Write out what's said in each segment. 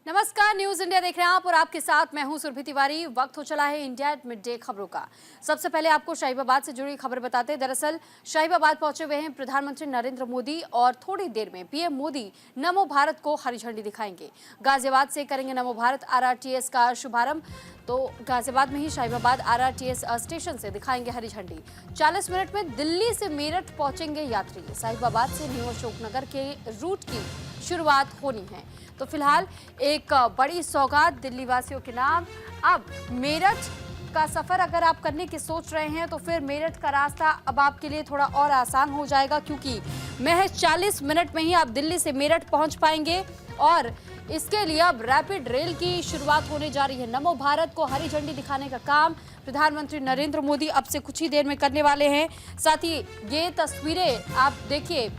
नमस्कार, news India देख रहे हैं आप और आपके साथ मैं हूं सुरभि तिवारी। वक्त हो चला है इंडिया एट मिड डे खबरों का। सबसे पहले आपको शाहीबाबाद से जुड़ी खबर बताते हैं। दरअसल शाहीबाबाद पहुंचे हुए हैं प्रधानमंत्री नरेंद्र मोदी और थोड़ी देर में पीएम मोदी नमो भारत को हरी झंडी दिखाएंगे। गाजियाबाद से करेंगे नमो भारत आरआरटीएस का शुभारंभ। तो गाजियाबाद में ही शाहीबाबाद आरआरटीएस स्टेशन से दिखाएंगे हरी झंडी। 40 मिनट में दिल्ली से मेरठ पहुंचेंगे यात्री। शाहीबाबाद से न्यू अशोकनगर के रूट की शुरुआत होनी है। तो फिलहाल एक बड़ी सौगात दिल्ली वासियों के नाम। अब मेरठ का सफर अगर आप करने की सोच रहे हैं तो फिर मेरठ का रास्ता अब आपके लिए थोड़ा और आसान हो जाएगा, क्योंकि महज 40 मिनट में ही आप दिल्ली से मेरठ पहुंच पाएंगे। और इसके लिए अब रैपिड रेल की शुरुआत होने जा रही है। नमो भारत को हरी झंडी दिखाने का काम प्रधानमंत्री नरेंद्र मोदी अब से कुछ ही देर में करने वाले हैं। साथ ही ये तस्वीरें आप देखिए,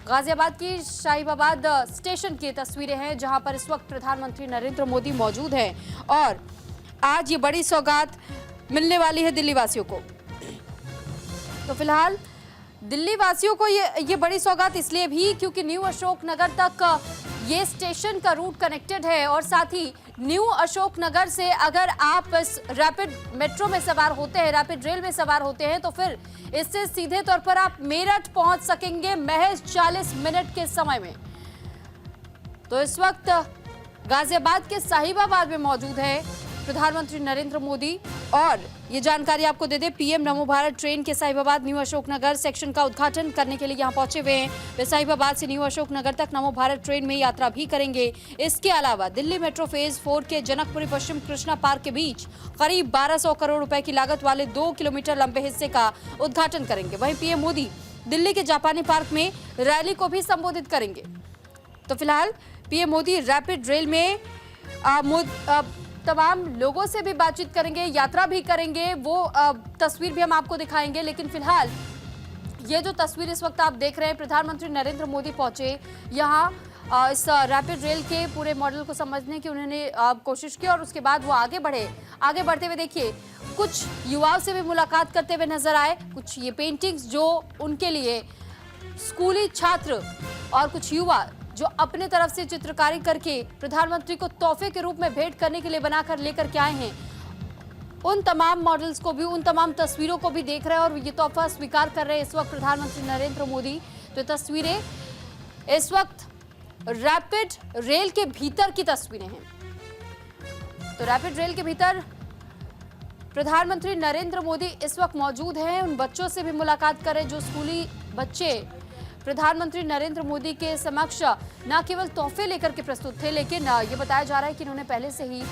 गाजियाबाद की शाहीबाबाद स्टेशन की तस्वीरें हैं, जहां पर इस वक्त प्रधानमंत्री नरेंद्र मोदी मौजूद हैं और आज ये बड़ी सौगात मिलने वाली है दिल्ली वासियों को। तो फिलहाल दिल्ली वासियों को ये बड़ी सौगात इसलिए भी क्योंकि न्यू अशोकनगर तक ये स्टेशन का रूट कनेक्टेड है और साथ ही न्यू अशोकनगर से अगर आप इस रैपिड मेट्रो में सवार होते हैं, रैपिड रेल में सवार होते हैं, तो फिर इससे सीधे तौर पर आप मेरठ पहुंच सकेंगे महज 40 मिनट के समय में। तो इस वक्त गाजियाबाद के शाहीबाबाद में मौजूद है प्रधानमंत्री नरेंद्र मोदी और ये जानकारी आपको दे दे, पीएम नमो भारत ट्रेन के शाहीबाबाद न्यू अशोकनगर सेक्शन का उद्घाटन करने के लिए यहां पहुंचे हुए हैं। वे शाहीबाबाद से न्यू अशोकनगर तक नमो भारत ट्रेन में यात्रा भी करेंगे। इसके अलावा दिल्ली मेट्रो फेज 4 के जनकपुरी पश्चिम कृष्णा पार्क के बीच करीब 1200 करोड़ रुपए की लागत वाले 2 किलोमीटर लंबे हिस्से का उद्घाटन करेंगे। वहीं पीएम मोदी दिल्ली के जापानी पार्क में रैली को भी संबोधित करेंगे। तो फिलहाल पीएम मोदी रैपिड रेल में तमाम लोगों से भी बातचीत करेंगे, यात्रा भी करेंगे, वो तस्वीर भी हम आपको दिखाएंगे। लेकिन फिलहाल ये जो तस्वीर इस वक्त आप देख रहे हैं, प्रधानमंत्री नरेंद्र मोदी पहुंचे यहाँ इस रैपिड रेल के पूरे मॉडल को समझने की उन्होंने कोशिश की और उसके बाद वो आगे बढ़े। आगे बढ़ते हुए देखिए कुछ युवाओं से भी मुलाकात करते हुए नजर आए। कुछ ये पेंटिंग्स जो उनके लिए स्कूली छात्र और कुछ युवा जो अपने तरफ से चित्रकारी करके प्रधानमंत्री को तोहफे के रूप में भेंट करने के लिए बनाकर लेकर के आए हैं, उन तमाम मॉडल्स को भी, उन तमाम तस्वीरों को भी देख रहे हैं और ये तोहफा स्वीकार कर रहे हैं इस वक्त प्रधानमंत्री नरेंद्र मोदी। तो तस्वीरें इस वक्त रैपिड रेल के भीतर की तस्वीरें हैं। तो रैपिड रेल के भीतर प्रधानमंत्री नरेंद्र मोदी इस वक्त मौजूद हैं। उन बच्चों से भी मुलाकात करें जो स्कूली बच्चे प्रधानमंत्री नरेंद्र मोदी के समक्ष न केवल तोहफे लेकर के प्रस्तुत थे, लेकिन ये बताया जा रहा है कि इन्होंने पहले से ही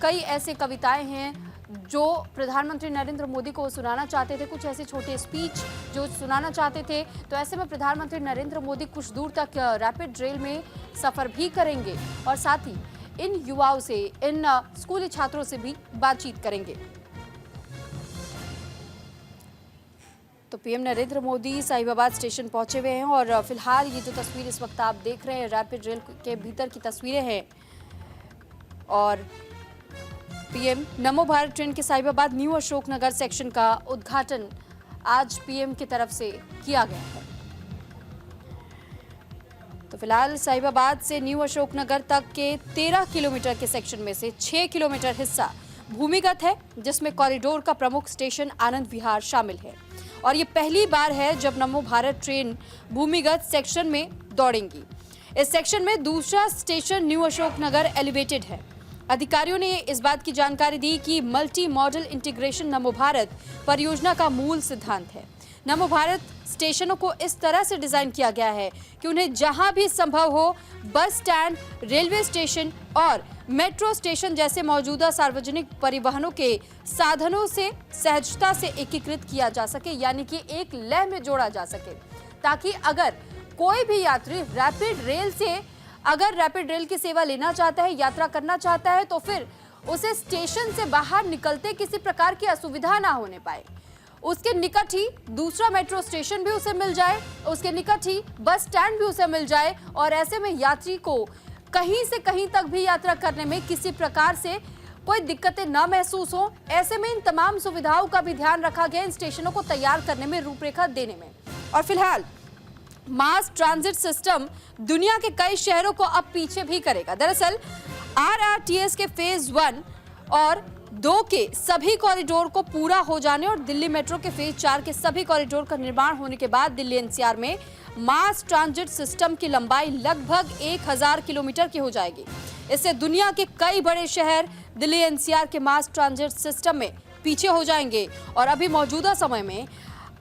कई ऐसे कविताएं हैं जो प्रधानमंत्री नरेंद्र मोदी को सुनाना चाहते थे, कुछ ऐसे छोटे स्पीच जो सुनाना चाहते थे। तो ऐसे में प्रधानमंत्री नरेंद्र मोदी कुछ दूर तक रैपिड रेल में सफर भी करेंगे और साथ ही इन युवाओं से, इन स्कूली छात्रों से भी बातचीत करेंगे। तो पीएम नरेंद्र मोदी शाहीबाबाद स्टेशन पहुंचे हुए हैं और फिलहाल ये जो तस्वीर इस वक्त आप देख रहे हैं रैपिड रेल के भीतर की तस्वीरें हैं और पीएम नमो भारत ट्रेन के शाहीबाबाद न्यू अशोकनगर सेक्शन का उद्घाटन आज पीएम की तरफ से किया गया है। तो फिलहाल शाहीबाबाद से न्यू अशोकनगर तक के 13 किलोमीटर के सेक्शन में से 6 किलोमीटर हिस्सा भूमिगत है, जिसमें कॉरिडोर का प्रमुख स्टेशन आनंद विहार शामिल है और ये पहली बार है जब नमो भारत ट्रेन भूमिगत सेक्शन में दौड़ेंगी। इस सेक्शन में दूसरा स्टेशन न्यू अशोकनगर एलिवेटेड है। अधिकारियों ने इस बात की जानकारी दी कि मल्टी मॉडल इंटीग्रेशन नमो भारत परियोजना का मूल सिद्धांत है। नमो भारत स्टेशनों को इस तरह से डिजाइन किया गया है कि उन्हें जहां भी संभव हो बस स्टैंड, रेलवे स्टेशन और मेट्रो स्टेशन जैसे मौजूदा सार्वजनिक परिवहनों के साधनों से सहजता से एकीकृत किया जा सके, यानी कि एक लय में जोड़ा जा सके, ताकि अगर कोई भी यात्री रैपिड रेल की सेवा लेना चाहता है, यात्रा करना चाहता है, तो फिर उसे स्टेशन से बाहर निकलते किसी प्रकार की असुविधा ना होने पाए। उसके निकट ही दूसरा मेट्रो स्टेशन भी उसे मिल जाए, उसके निकट ही बस स्टैंड भी उसे मिल जाए और ऐसे में यात्री को कहीं से कहीं तक भी यात्रा करने में किसी प्रकार से कोई दिक्कतें न महसूस हो। ऐसे में इन तमाम सुविधाओं का भी ध्यान रखा गया इन स्टेशनों को तैयार करने में, रूपरेखा देने में। और फिलहाल मास ट्रांजिट सिस्टम दुनिया के कई शहरों को अब पीछे भी करेगा। दरअसल आरआरटीएस के फेज 1 और 2 के सभी कॉरिडोर को पूरा हो जाने और दिल्ली मेट्रो के फेज 4 के सभी कॉरिडोर का निर्माण होने के बाद दिल्ली एनसीआर में मास ट्रांजिट सिस्टम की लंबाई लगभग 1000 किलोमीटर की हो जाएगी। इससे दुनिया के कई बड़े शहर दिल्ली एनसीआर के मास ट्रांजिट सिस्टम में पीछे हो जाएंगे और अभी मौजूदा समय में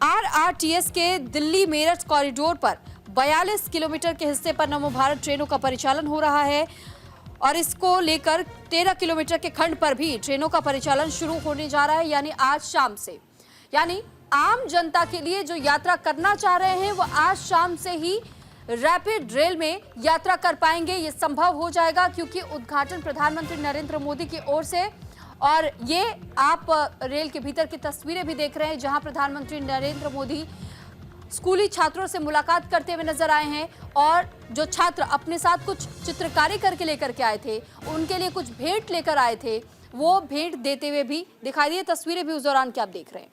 आरआरटीएस के दिल्ली मेरठ कॉरिडोर पर 42 किलोमीटर के हिस्से पर नमो भारत ट्रेनों का परिचालन हो रहा है और इसको लेकर 13 किलोमीटर के खंड पर भी ट्रेनों का परिचालन शुरू होने जा रहा है, यानी आज शाम से। यानी आम जनता के लिए जो यात्रा करना चाह रहे हैं वो आज शाम से ही रैपिड रेल में यात्रा कर पाएंगे। ये संभव हो जाएगा क्योंकि उद्घाटन प्रधानमंत्री नरेंद्र मोदी की ओर से, और ये आप रेल के भीतर की तस्वीरें भी देख रहे हैं जहां प्रधानमंत्री नरेंद्र मोदी स्कूली छात्रों से मुलाकात करते हुए नजर आए हैं और जो छात्र अपने साथ कुछ चित्रकारी करके लेकर के आए थे, उनके लिए कुछ भेंट लेकर आए थे, वो भेंट देते हुए भी दिखाई दी। तस्वीरें भी उस दौरान की आप देख रहे हैं।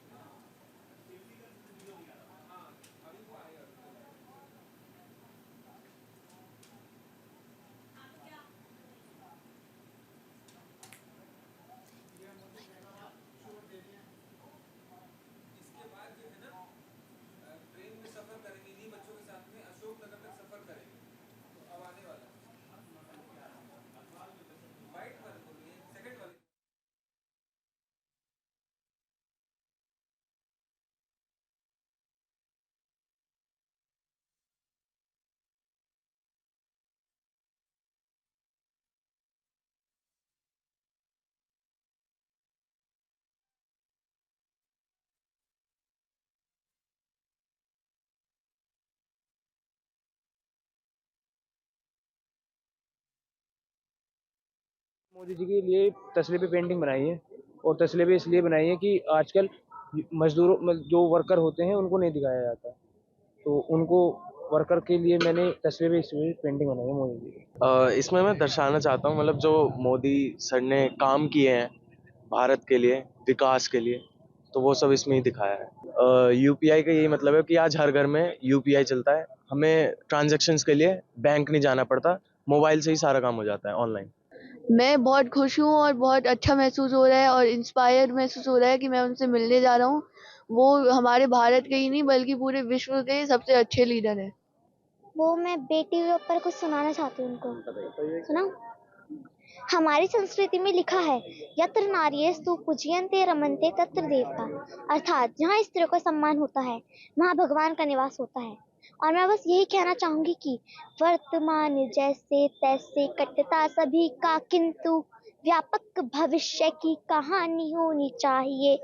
मोदी जी के लिए तसले पे पेंटिंग बनाई है और तसले पे इसलिए बनाई है कि आजकल मजदूरों जो वर्कर होते हैं उनको नहीं दिखाया जाता, तो उनको वर्कर के लिए मैंने तसले पे इसलिए पेंटिंग बनाई है मोदी जी की। इसमें मैं दर्शाना चाहता हूँ मतलब जो मोदी सर ने काम किए हैं भारत के लिए, विकास के लिए, तो वो सब इसमें ही दिखाया है। यूपीआई का यही मतलब है कि आज हर घर में यूपीआई चलता है, हमें ट्रांजैक्शंस के लिए बैंक नहीं जाना पड़ता, मोबाइल से ही सारा काम हो जाता है ऑनलाइन। मैं बहुत खुश हूँ और बहुत अच्छा महसूस हो रहा है और इंस्पायर महसूस हो रहा है कि मैं उनसे मिलने जा रहा हूँ। वो हमारे भारत के ही नहीं बल्कि पूरे विश्व के सबसे अच्छे लीडर हैं। वो मैं बेटी के ऊपर कुछ सुनाना चाहती हूँ उनको। सुनाऊं? हमारी संस्कृति में लिखा है, यत्र नार्यस्तु पूज्यन्ते रमन्ते तत्र देवता, अर्थात जहाँ स्त्रियों का सम्मान होता है वहाँ भगवान का निवास होता है। और मैं बस यही कहना चाहूंगी कि वर्तमान जैसे तैसे कटता सभी का, किंतु व्यापक भविष्य की कहानी होनी चाहिए।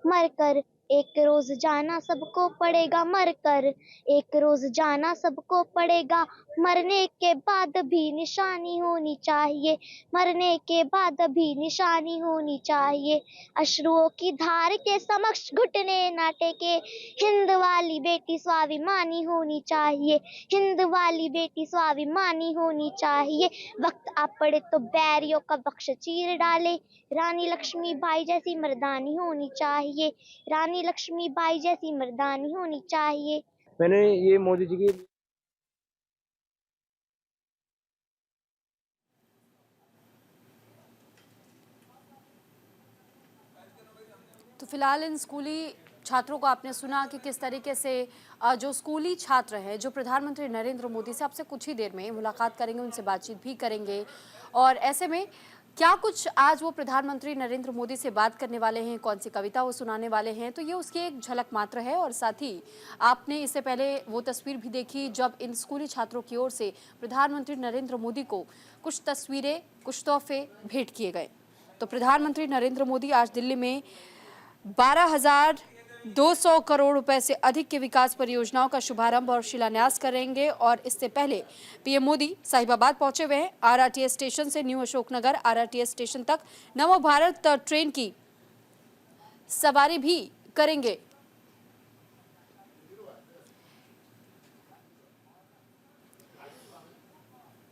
मरकर एक रोज जाना सबको पड़ेगा, मरकर एक रोज जाना सबको पड़ेगा, मरने के बाद भी निशानी होनी चाहिए, मरने के बाद भी निशानी होनी चाहिए। अश्रुओं की धार के समक्ष घुटने ना टेके, हिंद वाली बेटी स्वाभिमानी होनी चाहिए, हिंद वाली बेटी स्वाभिमानी होनी चाहिए। वक्त आ पड़े तो बैरियों का वक्ष चीर डाले, रानी लक्ष्मीबाई जैसी मर्दानी होनी चाहिए, रानी लक्ष्मीबाई जैसी मर्दानी होनी चाहिए। मैंने ये मोदी जी की तो फिलहाल इन स्कूली छात्रों को आपने सुना कि किस तरीके से जो स्कूली छात्र हैं जो प्रधानमंत्री नरेंद्र मोदी से आपसे कुछ ही देर में मुलाकात करेंगे, उनसे बातचीत भी करेंगे और ऐसे में क्या कुछ आज वो प्रधानमंत्री नरेंद्र मोदी से बात करने वाले हैं, कौन सी कविता वो सुनाने वाले हैं, तो ये उसकी एक झलक मात्र है। और साथ ही आपने इससे पहले वो तस्वीर भी देखी जब इन स्कूली छात्रों की ओर से प्रधानमंत्री नरेंद्र मोदी को कुछ तस्वीरें, कुछ तोहफे भेंट किए गए। तो प्रधानमंत्री नरेंद्र मोदी आज दिल्ली में 12,200 करोड़ रुपए से अधिक के विकास परियोजनाओं का शुभारंभ और शिलान्यास करेंगे और इससे पहले पीएम मोदी साहिबाबाद पहुंचे हुए हैं। आरआरटीएस स्टेशन से न्यू अशोकनगर आरआरटीएस स्टेशन तक नमो भारत ट्रेन की सवारी भी करेंगे।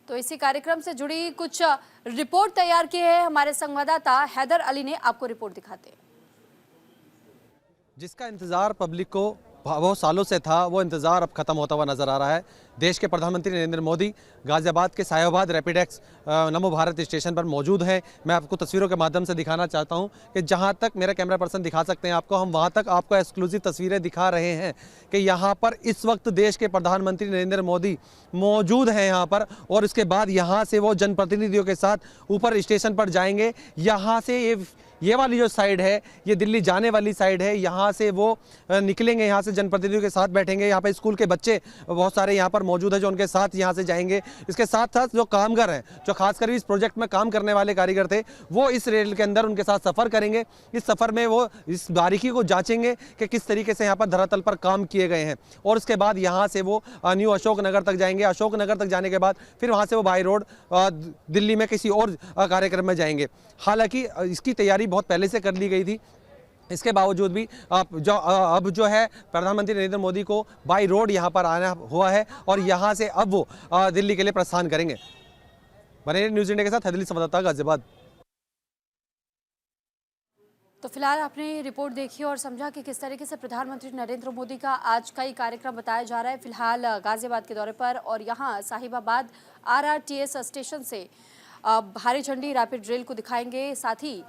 तो इसी कार्यक्रम से जुड़ी कुछ रिपोर्ट तैयार की है हमारे संवाददाता हैदर अली ने, आपको रिपोर्ट दिखाते हैं। जिसका इंतज़ार पब्लिक को बहुत सालों से था, वो इंतज़ार अब ख़त्म होता हुआ नज़र आ रहा है। देश के प्रधानमंत्री नरेंद्र मोदी गाजियाबाद के साहिबाबाद रैपिडेक्स नमो भारत स्टेशन पर मौजूद हैं। मैं आपको तस्वीरों के माध्यम से दिखाना चाहता हूं कि जहां तक मेरा कैमरा पर्सन दिखा सकते हैं आपको, हम वहां तक आपको एक्सक्लूसिव तस्वीरें दिखा रहे हैं कि यहां पर इस वक्त देश के प्रधानमंत्री नरेंद्र मोदी मौजूद हैं यहां पर। और इसके बाद यहां से वो जनप्रतिनिधियों के साथ ऊपर स्टेशन पर जाएंगे। यहाँ से ये वाली जो साइड है ये दिल्ली जाने वाली साइड है, यहाँ से वो निकलेंगे, यहाँ से जनप्रतिनिधियों के साथ बैठेंगे। यहाँ पे स्कूल के बच्चे बहुत सारे यहाँ पर मौजूद है जो उनके साथ यहाँ से जाएंगे। इसके साथ साथ जो कामगार हैं, जो खासकर इस प्रोजेक्ट में काम करने वाले कारीगर थे, वो इस रेल के अंदर उनके साथ सफ़र करेंगे। इस सफ़र में वो इस बारीकी को जाँचेंगे कि किस तरीके से यहाँ पर धरातल पर काम किए गए हैं। और उसके बाद यहाँ से वो न्यू अशोक नगर तक जाएंगे। अशोक नगर तक जाने के बाद फिर वहाँ से वो बाई रोड दिल्ली में किसी और कार्यक्रम में जाएंगे। हालांकि इसकी तैयारी बहुत पहले से कर ली गई थी, इसके बावजूद भी अब जो है प्रधानमंत्री नरेंद्र मोदी को बाई रोड यहाँ पर आना हुआ है और यहाँ से अब वो दिल्ली के लिए प्रस्थान करेंगे। बने न्यूज़ इंडिया के साथ दिल्ली संवाददाता गाजियाबाद। तो फिलहाल आपने रिपोर्ट देखी और समझा कि किस तरीके से प्रधानमंत्री नरेंद्र मोदी का आज का ही कार्यक्रम बताया जा रहा है। फिलहाल गाजियाबाद के दौरे पर और यहाँ साहिबाबाद RRTS स्टेशन से भारी झंडी रैपिड रेल को दिखाएंगे। साथ ही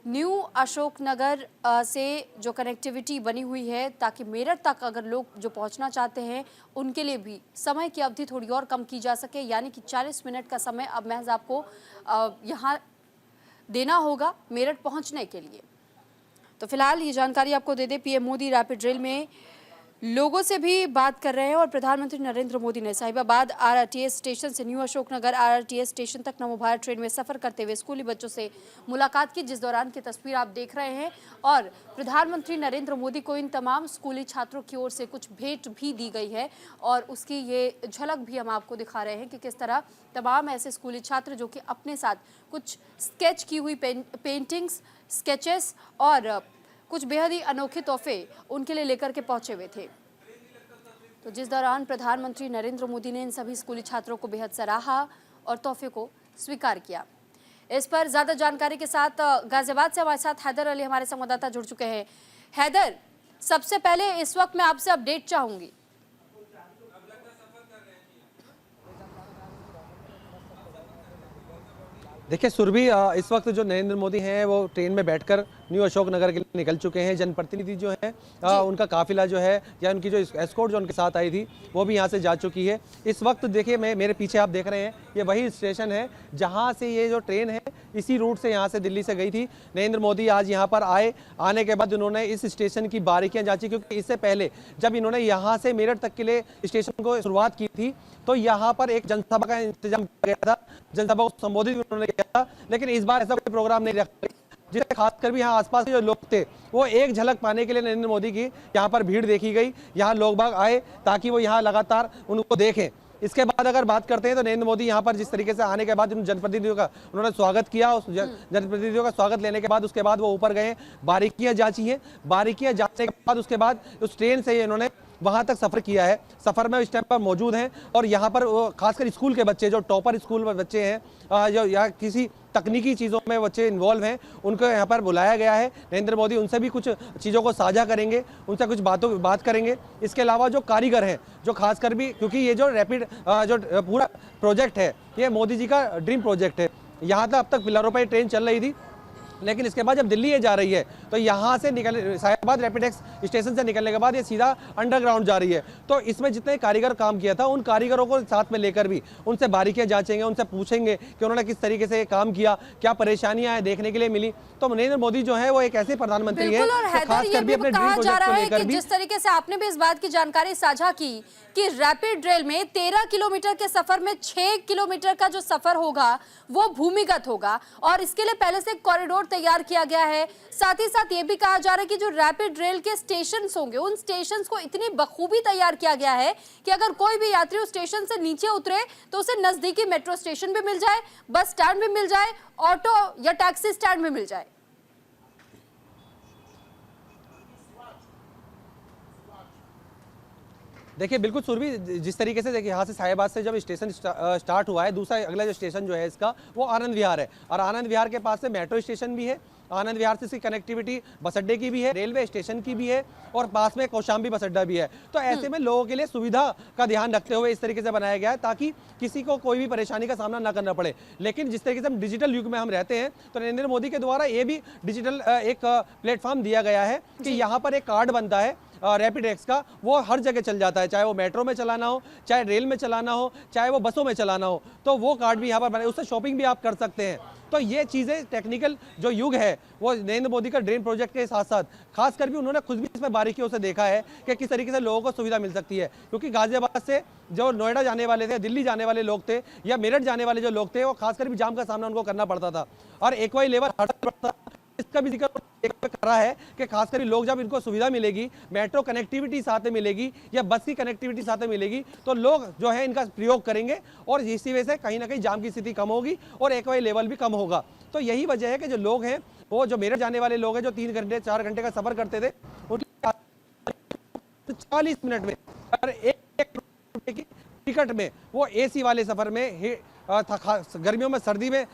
न्यू अशोक नगर से जो कनेक्टिविटी बनी हुई है ताकि मेरठ तक अगर लोग जो पहुंचना चाहते हैं उनके लिए भी समय की अवधि थोड़ी और कम की जा सके, यानी कि 40 मिनट का समय अब महज आपको यहाँ देना होगा मेरठ पहुंचने के लिए। तो फिलहाल ये जानकारी आपको दे दे, पीएम मोदी रैपिड रेल में लोगों से भी बात कर रहे हैं और प्रधानमंत्री नरेंद्र मोदी ने साहिबाबाद RRTS स्टेशन से new Ashok Nagar RRTS station तक नमो भारत ट्रेन में सफर करते हुए स्कूली बच्चों से मुलाकात की, जिस दौरान की तस्वीर आप देख रहे हैं। और प्रधानमंत्री नरेंद्र मोदी को इन तमाम स्कूली छात्रों की ओर से कुछ भेंट भी दी गई है और उसकी ये झलक भी हम आपको दिखा रहे हैं कि किस तरह तमाम ऐसे स्कूली छात्र जो कि अपने साथ कुछ स्केच की हुई पेंटिंग्स, स्केचेस और कुछ बेहद ही अनोखे तोहफे उनके लिए लेकर के पहुंचे हुए थे। तो जिस दौरान प्रधानमंत्री नरेंद्र मोदी ने इन सभी स्कूली छात्रों को बेहद सराहा और तोहफे को स्वीकार किया। इस पर ज्यादा जानकारी के साथ गाजियाबाद से हमारे साथ हैदर अली हमारे संवाददाता जुड़ चुके हैं। हैदर, सबसे पहले इस वक्त मैं आपसे अपडेट चाहूंगी। देखिए सुरभि, इस वक्त जो नरेंद्र मोदी हैं वो ट्रेन में बैठकर न्यू अशोक नगर के लिए निकल चुके हैं। जनप्रतिनिधि जो हैं उनका काफिला जो है या उनकी जो एस्कॉर्ट जो उनके साथ आई थी वो भी यहाँ से जा चुकी है। इस वक्त देखिए मेरे पीछे आप देख रहे हैं ये वही स्टेशन है जहाँ से ये जो ट्रेन है इसी रूट से यहाँ से दिल्ली से गई थी। नरेंद्र मोदी आज यहाँ पर आने के बाद उन्होंने इस स्टेशन की बारीकियाँ जांची, क्योंकि इससे पहले जब इन्होंने यहाँ से मेरठ तक के लिए स्टेशन को शुरुआत की थी तो यहाँ पर एक जनसभा का इंतजाम किया गया था, जनसभा को संबोधित उन्होंने किया था। लेकिन इस बार ऐसा कोई प्रोग्राम नहीं रखा, जिससे खासकर भी यहाँ आसपास के जो लोग थे वो एक झलक पाने के लिए नरेंद्र मोदी की यहाँ पर भीड़ देखी गई। यहाँ लोग बाग आए ताकि वो यहाँ लगातार उनको देखें। इसके बाद अगर बात करते हैं तो नरेंद्र मोदी यहाँ पर जिस तरीके से आने के बाद उन जनप्रतिनिधियों का उन्होंने स्वागत किया, उस जनप्रतिनिधियों का स्वागत लेने के बाद उसके बाद वो ऊपर गए, बारीकियां जांची हैं। बारीकियां जांचने के बाद उसके बाद उस ट्रेन से इन्होंने वहां तक सफर किया है। सफर में इस टाइम पर मौजूद हैं और यहाँ पर खासकर स्कूल के बच्चे जो टॉपर स्कूल में बच्चे हैं जो या किसी तकनीकी चीज़ों में बच्चे इन्वॉल्व हैं उनको यहाँ पर बुलाया गया है। नरेंद्र मोदी उनसे भी कुछ चीज़ों को साझा करेंगे, उनसे कुछ बात करेंगे। इसके अलावा जो कारीगर हैं जो खासकर भी, क्योंकि ये जो रैपिड जो पूरा प्रोजेक्ट है ये मोदी जी का ड्रीम प्रोजेक्ट है। यहाँ तक अब तक पिलरों पर ट्रेन चल रही थी, लेकिन इसके बाद जब दिल्ली ये जा रही है तो यहाँ से साहिबाबाद रैपिडेक्स स्टेशन से निकलने के बाद ये सीधा अंडरग्राउंड जा रही है। तो इसमें जितने कारीगर काम किया था उन कारीगरों को साथ में लेकर भी उनसे बारीकियां जांचेंगे, उनसे पूछेंगे कि उन्होंने किस तरीके से काम किया, क्या परेशानियां देखने के लिए मिली। तो नरेंद्र मोदी जो है वो एक ऐसे प्रधानमंत्री है खासकर भी अपने ड्रीम प्रोजेक्ट को लेकर भी। जिस तरीके से आपने भी इस बात की जानकारी साझा की कि रैपिड रेल में 13 किलोमीटर के सफर में 6 किलोमीटर का जो सफर होगा वो भूमिगत होगा और इसके लिए पहले से कॉरिडोर तैयार किया गया है। साथ ही साथ ये भी कहा जा रहा है कि जो रैपिड रेल के स्टेशन होंगे उन स्टेशन को इतनी बखूबी तैयार किया गया है कि अगर कोई भी यात्री उस स्टेशन से नीचे उतरे तो उसे नजदीकी मेट्रो स्टेशन भी मिल जाए, बस स्टैंड भी मिल जाए, ऑटो या टैक्सी स्टैंड भी मिल जाए। देखिए बिल्कुल सुरभि, जिस तरीके से देखिए यहाँ से साहिबाद से जब स्टेशन स्टार्ट हुआ है, दूसरा अगला जो स्टेशन जो है इसका वो आनंद विहार है, और आनंद विहार के पास से मेट्रो स्टेशन भी है, आनंद विहार से इसकी कनेक्टिविटी बस अड्डे की भी है, रेलवे स्टेशन की भी है, और पास में कौशाम्बी बस अड्डा भी है। तो ऐसे में लोगों के लिए सुविधा का ध्यान रखते हुए इस तरीके से बनाया गया है ताकि किसी को कोई भी परेशानी का सामना ना करना पड़े। लेकिन जिस तरीके से हम डिजिटल युग में हम रहते हैं, तो नरेंद्र मोदी के द्वारा ये भी डिजिटल एक प्लेटफॉर्म दिया गया है कि यहाँ पर एक कार्ड बनता है रैपिड एक्स का, वो हर जगह चल जाता है, चाहे वो मेट्रो में चलाना हो, चाहे रेल में चलाना हो, चाहे वो बसों में चलाना हो, तो वो कार्ड भी यहाँ पर बने, उससे शॉपिंग भी आप कर सकते हैं। तो ये चीज़ें टेक्निकल जो युग है वो नरेंद्र मोदी का ड्रीम प्रोजेक्ट के साथ साथ खासकर भी उन्होंने खुद भी इसमें बारीकियों से देखा है कि किस तरीके से लोगों को सुविधा मिल सकती है। क्योंकि गाजियाबाद से जो नोएडा जाने वाले थे, दिल्ली जाने वाले लोग थे, या मेरठ जाने वाले जो लोग थे, वो खासकर भी जाम का सामना उनको करना पड़ता था, और एक्वाई लेवल हड़ताल पड़ता था। इसका भी जिक्र करा है कि खासकर लोग जब इनको सुविधा मिलेगी, मेट्रो कनेक्टिविटी साथ में मिलेगी या बस की कनेक्टिविटी साथ में मिलेगी, तो लोग जो है इनका प्रयोग करेंगे, और इसी वजह से कहीं ना कहीं जाम की स्थिति कम होगी और एक्वाई लेवल भी कम होगा। तो यही वजह है कि जो लोग हैं, वो जो मेरठ जाने वाले लोग हैं, जो 3 घंटे 4 घंटे का सफर करते थे, उनकी 40 मिनट में और 1 रुपये की टिकट में वो एसी वाले सफर में गर्मियों में, सर्दी में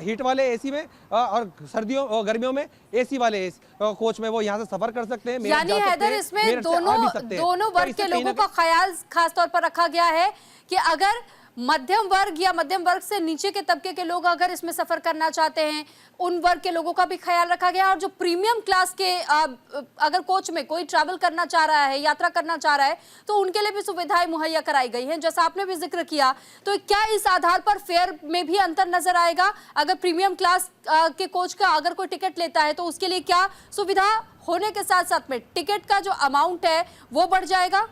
हीट वाले एसी में, और गर्मियों में एसी वाले कोच में वो यहाँ से सफर कर सकते हैं। यानी हैदर, इसमें दोनों वर्ग के लोगों का ख्याल खास तौर पर रखा गया है कि अगर मध्यम वर्ग या मध्यम वर्ग से नीचे के तबके के लोग अगर इसमें सफर करना चाहते हैं, उन वर्ग के लोगों का भी ख्याल रखा गया। और जो प्रीमियम क्लास के अगर कोच में कोई ट्रैवल करना चाह रहा है, यात्रा करना चाह रहा है, तो उनके लिए भी सुविधाएं मुहैया कराई गई हैं, जैसा आपने भी जिक्र किया। तो क्या इस आधार पर फेयर में भी अंतर नजर आएगा? अगर प्रीमियम क्लास के कोच का अगर कोई टिकट लेता है, तो उसके लिए क्या सुविधा होने के साथ साथ में टिकट का जो अमाउंट है वो बढ़ जाएगा?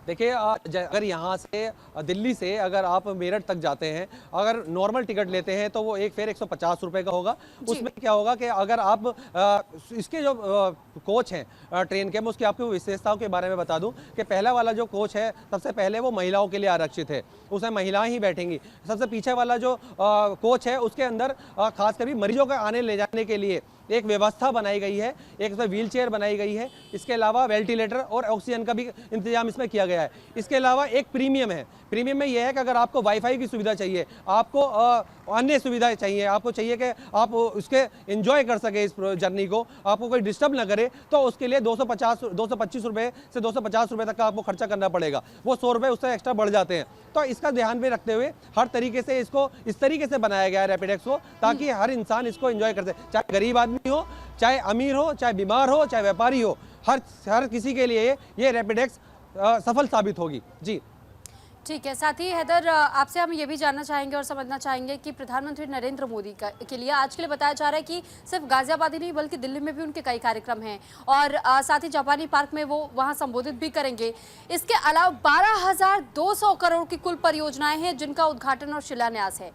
देखिए, अगर यहाँ से दिल्ली से अगर आप मेरठ तक जाते हैं, अगर नॉर्मल टिकट लेते हैं तो वो एक फेयर 150 रुपये का होगा। उसमें क्या होगा कि अगर आप इसके जो कोच हैं ट्रेन के, मैं उसकी आपको विशेषताओं के बारे में बता दूं कि पहला वाला जो कोच है, सबसे पहले वो महिलाओं के लिए आरक्षित है, उसमें महिलाएं ही बैठेंगी। सबसे पीछे वाला जो कोच है, उसके अंदर खासकर भी मरीजों को आने ले जाने के लिए एक व्यवस्था बनाई गई है, एक उसमें व्हील चेयर बनाई गई है। इसके अलावा वेंटिलेटर और ऑक्सीजन का भी इंतजाम इसमें किया गया है। इसके अलावा एक प्रीमियम है, प्रीमियम में यह है कि अगर आपको वाईफाई की सुविधा चाहिए, आपको अन्य सुविधाएं चाहिए, आपको चाहिए कि आप उसके एंजॉय कर सके इस जर्नी को, आपको कोई डिस्टर्ब ना करे, तो उसके लिए 225 रुपये से 250 रुपये तक का आपको खर्चा करना पड़ेगा। वो 100 रुपये उससे एक्स्ट्रा बढ़ जाते हैं। तो इसका ध्यान में रखते हुए हर तरीके से इसको इस तरीके से बनाया गया है रैपिड एक्स को, ताकि हर इंसान इसको एंजॉय कर सके, चाहे गरीब आदमी हो, चाहे अमीर हो, चाहे बीमार हो, चाहे व्यापारी हो, हर किसी के लिए ये रैपिड एक्स सफल साबित होगी। जी ठीक है। साथ ही हैदर, आपसे हम ये भी जानना चाहेंगे और समझना चाहेंगे कि प्रधानमंत्री नरेंद्र मोदी के लिए आज के लिए बताया जा रहा है कि सिर्फ गाजियाबाद ही नहीं बल्कि दिल्ली में भी उनके कई कार्यक्रम हैं, और साथ ही जापानी पार्क में वो वहां संबोधित भी करेंगे। इसके अलावा 12,200 करोड़ की कुल परियोजनाएं हैं जिनका उद्घाटन और शिलान्यास है।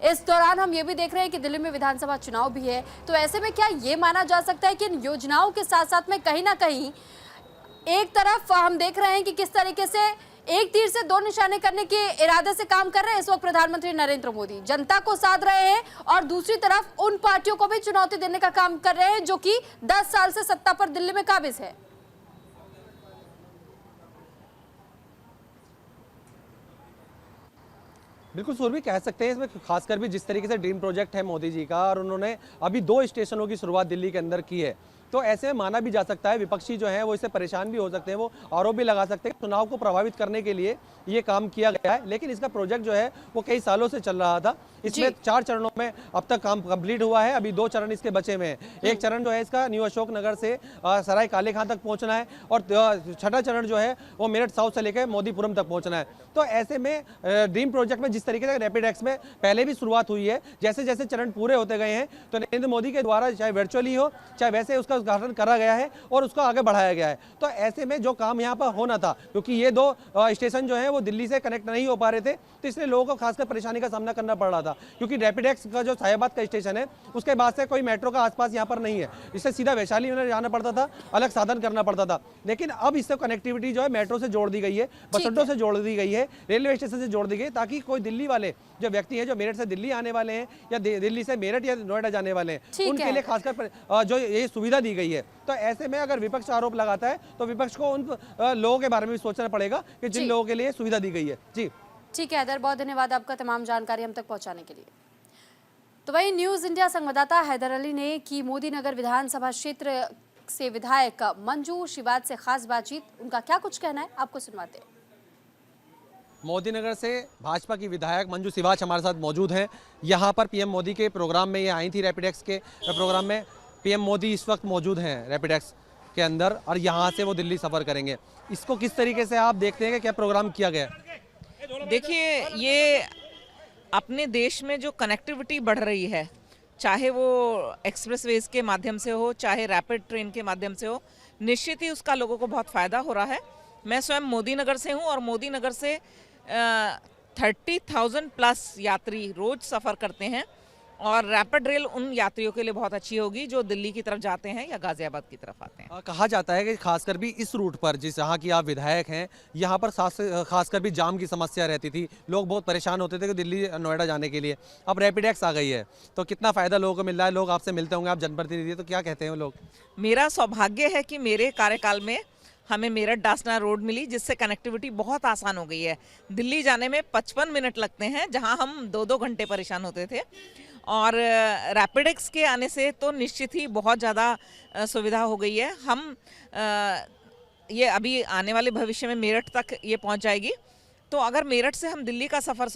इस दौरान हम ये भी देख रहे हैं कि दिल्ली में विधानसभा चुनाव भी है, तो ऐसे में क्या ये माना जा सकता है कि इन योजनाओं के साथ साथ में कहीं ना कहीं एक तरफ हम देख रहे हैं कि किस तरीके से एक तीर से 2 निशाने करने के इरादे से काम कर रहे हैं इस वक्त प्रधानमंत्री नरेंद्र मोदी, जनता को साध रहे हैं, और दूसरी तरफ उन पार्टियों को भी चुनौती देने का काम कर रहे हैं जो कि 10 साल से सत्ता पर दिल्ली में काबिज है। बिल्कुल सुरभि, कह सकते हैं इसमें खासकर भी जिस तरीके से ड्रीम प्रोजेक्ट है मोदी जी का, और उन्होंने अभी 2 स्टेशनों की शुरुआत दिल्ली के अंदर की है, तो ऐसे में माना भी जा सकता है विपक्षी जो है वो इससे परेशान भी हो सकते हैं, वो आरोप भी लगा सकते हैं चुनाव को प्रभावित करने के लिए ये काम किया गया है। लेकिन इसका प्रोजेक्ट जो है वो कई सालों से चल रहा था। इसमें 4 चरणों में अब तक काम कंप्लीट हुआ है, अभी 2 चरण इसके बचे हुए हैं। एक चरण जो है इसका न्यू अशोक नगर से सराय काले खान तक पहुंचना है, और 6ठा चरण जो है वो मेरठ साउथ से लेकर मोदीपुरम तक पहुंचना है। तो ऐसे में ड्रीम प्रोजेक्ट में जिस तरीके से रैपिड एक्स में पहले भी शुरुआत हुई है, जैसे जैसे चरण पूरे होते गए हैं, तो नरेंद्र मोदी के द्वारा चाहे वर्चुअली हो चाहे वैसे उसका उद्घाटन करा गया है और उसको आगे बढ़ाया गया है। तो ऐसे में जो काम यहाँ पर होना था, क्योंकि ये 2 स्टेशन जो है वो दिल्ली से कनेक्ट नहीं हो पा रहे थे, तो इसलिए लोगों को खासकर परेशानी का सामना करना पड़ रहा था। क्योंकि रैपिड एक्स का जो साहिबाद का स्टेशन है उसके बाद से कोई मेट्रो का आसपास यहाँ पर नहीं है, इससे सीधा वैशाली में जाना पड़ता था, अलग साधन करना पड़ता था। लेकिन अब इससे कनेक्टिविटी जो है मेट्रो से जोड़ दी गई है, बस अड्डों से जोड़ दी गई है, रेलवे स्टेशन से जोड़ दी गई, ताकि कोई दिल्ली दिल्ली वाले जो व्यक्ति हैं, जो मेरठ से दिल्ली आने वाले हैं या दिल्ली से मेरठ या नोएडा जाने वाले हैं, ठीक उनके है। लिए खासकर जो ये सुविधा दी गई है। तो ऐसे में अगर विपक्ष आरोप लगाता है तो विपक्ष को उन लोगों के बारे में भी सोचना पड़ेगा कि जिन जी। लोगों के लिए सुविधा दी गई है। जी ठीक है हैदर, बहुत धन्यवाद आपका तमाम जानकारी हम तक पहुंचाने के लिए। तो वही न्यूज़ इंडिया संवाददाता हैदर अली ने की मोदी नगर विधानसभा क्षेत्र से विधायक मंजू शिवाज से खास बातचीत। उनका क्या कुछ कहना है आपको सुनवाते हैं। मोदी नगर से भाजपा की विधायक मंजू सिवाच हमारे साथ मौजूद हैं। यहाँ पर पीएम मोदी के प्रोग्राम में ये आई थी, रैपिडेक्स के प्रोग्राम में। पीएम मोदी इस वक्त मौजूद हैं रैपिडेक्स के अंदर और यहाँ से वो दिल्ली सफ़र करेंगे। इसको किस तरीके से आप देखते हैं कि क्या प्रोग्राम किया गया? देखिए, ये अपने देश में जो कनेक्टिविटी बढ़ रही है, चाहे वो एक्सप्रेसवेज के माध्यम से हो, चाहे रैपिड ट्रेन के माध्यम से हो, निश्चित ही उसका लोगों को बहुत फ़ायदा हो रहा है। मैं स्वयं मोदी नगर से हूँ और मोदी नगर से 30,000 प्लस यात्री रोज सफ़र करते हैं और रैपिड रेल उन यात्रियों के लिए बहुत अच्छी होगी जो दिल्ली की तरफ जाते हैं या गाजियाबाद की तरफ आते हैं। कहा जाता है कि खासकर भी इस रूट पर, जिस जहाँ की आप विधायक हैं, यहाँ पर खासकर भी जाम की समस्या रहती थी। लोग बहुत परेशान होते थे कि दिल्ली नोएडा जाने के लिए। अब रैपिडेक्स आ गई है तो कितना फ़ायदा लोगों को मिल रहा है? लोग आपसे मिलते होंगे, आप जनप्रतिनिधि, तो क्या कहते हैं लोग? मेरा सौभाग्य है कि मेरे कार्यकाल में हमें मेरठ डासना रोड मिली, जिससे कनेक्टिविटी बहुत आसान हो गई है। दिल्ली जाने में 55 मिनट लगते हैं, जहां हम 2-2 घंटे परेशान होते थे। और रैपिडेक्स के आने से तो निश्चित ही बहुत ज़्यादा सुविधा हो गई है। हम ये अभी आने वाले भविष्य में मेरठ तक ये पहुंच जाएगी। तो अगर मेरठ से हम दिल्ली का सफ़र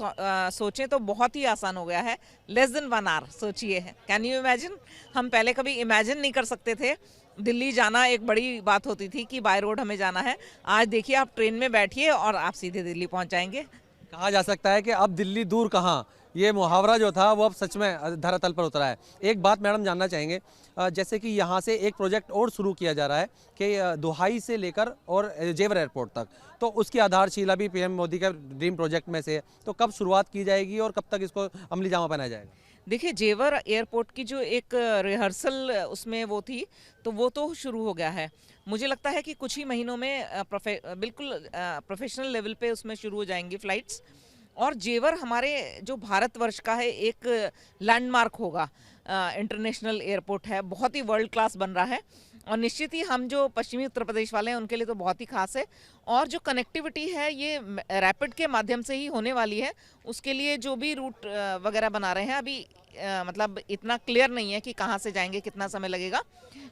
सोचें तो बहुत ही आसान हो गया है। लेस देन 1 आवर सोचिए, कैन यू इमेजिन? हम पहले कभी इमेजिन नहीं कर सकते थे। दिल्ली जाना एक बड़ी बात होती थी कि बाय रोड हमें जाना है। आज देखिए, आप ट्रेन में बैठिए और आप सीधे दिल्ली पहुंच जाएंगे। कहा जा सकता है कि अब दिल्ली दूर कहाँ, ये मुहावरा जो था वो अब सच में धरातल पर उतरा है। एक बात मैडम जानना चाहेंगे, जैसे कि यहाँ से एक प्रोजेक्ट और शुरू किया जा रहा है कि दुहाई से लेकर और जेवर एयरपोर्ट तक, तो उसकी आधारशिला भी पीएम मोदी का ड्रीम प्रोजेक्ट में से है। तो कब शुरुआत की जाएगी और कब तक इसको अमली जामा पहनाया जाएगा? देखिए, जेवर एयरपोर्ट की जो एक रिहर्सल उसमें वो थी, तो वो तो शुरू हो गया है। मुझे लगता है कि कुछ ही महीनों में बिल्कुल प्रोफेशनल लेवल पे उसमें शुरू हो जाएंगी फ्लाइट्स। और जेवर हमारे जो भारतवर्ष का है एक लैंडमार्क होगा, इंटरनेशनल एयरपोर्ट है, बहुत ही वर्ल्ड क्लास बन रहा है। और निश्चित ही हम जो पश्चिमी उत्तर प्रदेश वाले हैं उनके लिए तो बहुत ही खास है। और जो कनेक्टिविटी है ये रैपिड के माध्यम से ही होने वाली है। उसके लिए जो भी रूट वगैरह बना रहे हैं अभी मतलब इतना क्लियर नहीं है कि कहाँ से जाएंगे, कितना समय लगेगा।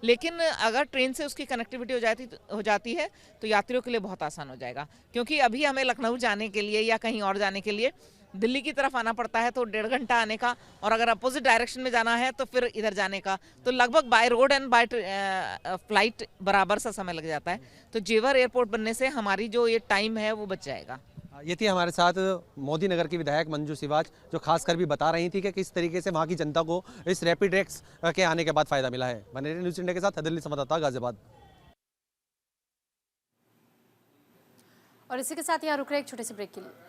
लेकिन अगर ट्रेन से उसकी कनेक्टिविटी हो जाती है तो यात्रियों के लिए बहुत आसान हो जाएगा। क्योंकि अभी हमें लखनऊ जाने के लिए या कहीं और जाने के लिए दिल्ली की तरफ आना पड़ता है तो 1.5 घंटा आने का, और अगर अपोजिट डायरेक्शन में जाना है तो फिर इधर जाने का, तो लगभग by road and by flight बराबर सा समय लग जाता है। तो जेवर एयरपोर्ट बनने से हमारी जो ये टाइम है वो बच जाएगा। ये थी हमारे साथ मोदी नगर की विधायक मंजू सिवाच, जो खासकर भी बता रही थी कि किस तरीके से वहाँ की जनता को इस रैपिडेक्स के आने के बाद फ़ायदा मिला है। बने रहिए न्यूज़ इंडिया के साथ, दिल्ली संवाददाता गाजियाबाद। और इसी के साथ यहाँ रुक रहे एक छोटे से ब्रेक के लिए।